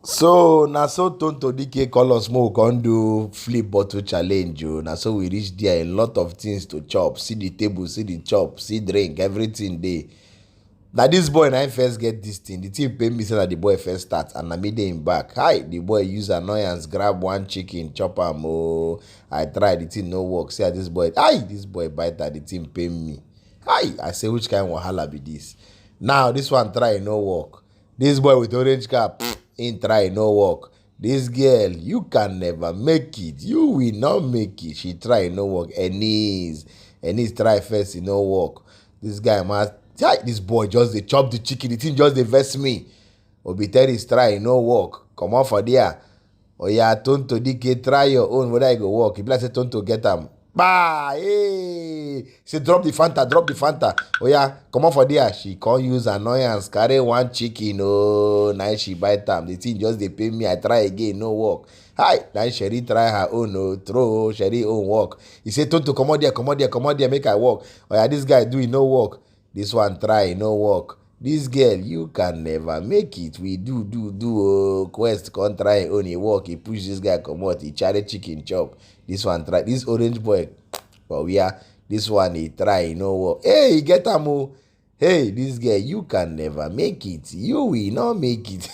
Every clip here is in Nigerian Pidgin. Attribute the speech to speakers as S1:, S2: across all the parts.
S1: So na so Tonto Dike call us make we come do flip bottle challenge o. Na so we reach there, a lot of things to chop. See the table, see the chop, see drink, everything dey. Na this boy na him first get this thing. The thing pain me say na the boy first start and na me dey him back. Hi, the boy use annoyance grab one chicken chop am o. I try, the thing no work. See how this boy, this boy bite am, the thing pain me. Hi, I say which kind wahala be this? Now this one try no work. This boy with orange cap, him try no work. This girl, you can never make it. You will not make it. She try no work. Enise try first, e no work. This guy must. This boy just dey chop the chicken. The thing just dey vex me. Obiteris try, e no work. Comot for there. Oya, Tonto Dike, try your own whether e go work. E be like say Tonto get am. Bah, hey! Say drop the Fanta, drop the Fanta. Oya, comot for there. She can't use annoyance. Carry one chicken. Oh, now she bite am. The thing just dey pain me. I try again, no work. Hi, now Sherry try her own. No, throw Sherry own work. He say Tonto, comot there, comot there, comot there. Make I work. Oya, this guy do it no work. This one try no work. This girl, you can never make it. We do oh. Quest can't try own e work. He push this guy comot. He carry chicken chop. This one try. This orange boy, but we are. This one he try no work. Hey, he get am o. Hey, this girl, you can never make it. You will not make it.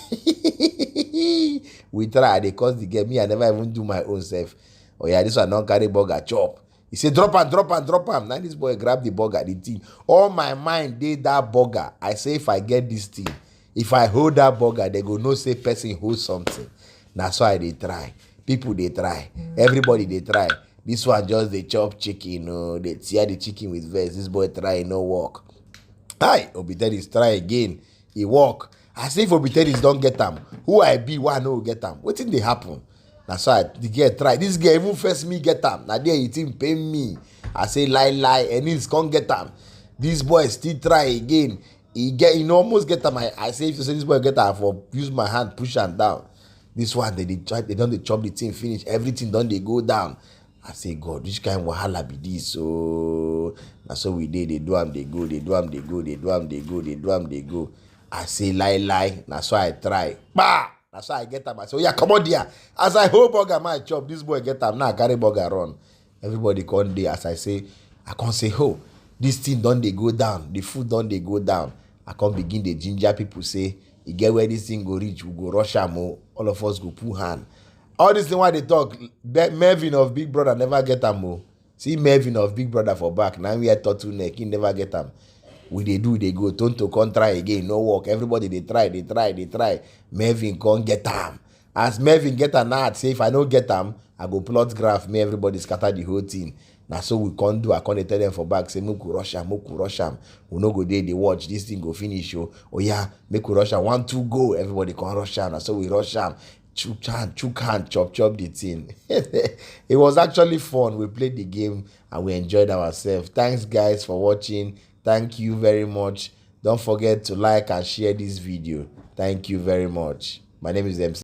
S1: We try. They cause the girl. Me, I never even do my own self. Oh yeah, this one don't carry burger chop. He say drop am, drop am, drop am. Now this boy grab the burger, the thing. All my mind dey that burger. I say if I get this thing, if I hold that burger, they go know say person hold something. That's why they try. People they try. Everybody they try. This one just they chop chicken. Oh, they tear the chicken with vex. This boy try no work. Hi, Obiteris try again. He walk. I say if Obiteris don't get them, who I be, why no get them? Wetin dey happen? That's why the girl try. This girl even first me get am. Now there it him pay me. I say lie, and he's can't get am. This boy still try again. He almost get am. I say if you say this boy get am, for use my hand push am down. This one they try. They don't chop the thing finish. Everything done they go down. I say God, which kind of wahala be this? So that's so we did. They do am, they go. They do am, they go. They do am, they go. They do am, they go. I say lie. That's why I try. Bah! That's why I get am. I say, oh yeah, come on there. As I hold burger, my chop. This boy get am. Now I carry burger run. Everybody come there. As I say, I can't say, oh, this thing don't they go down. The food don't they go down. I can't begin the ginger people say, you get where this thing go reach, we go rush am. All of us go pull hand. All this thing why they talk, Mervin of Big Brother never get am. See Mervin of Big Brother for back. Now we had turtleneck, he never get am. We they do, they go. Tonto can't try again, no work. Everybody they try. Mervin can't get them. As Mervin get an ad, say if I don't get them, I go plot graph, me everybody scatter the whole thing. Now so we can't do, I can't tell them for back, say make we rush am. We no go there, they watch, this thing go finish. Oh yeah, make we rush am. 1, 2, go. Everybody can rush am. Now so we rush am. Chook hand, chop the thing. It was actually fun. We played the game and we enjoyed ourselves. Thanks guys for watching. Thank you very much. Don't forget to like and share this video. Thank you very much. My name is MC.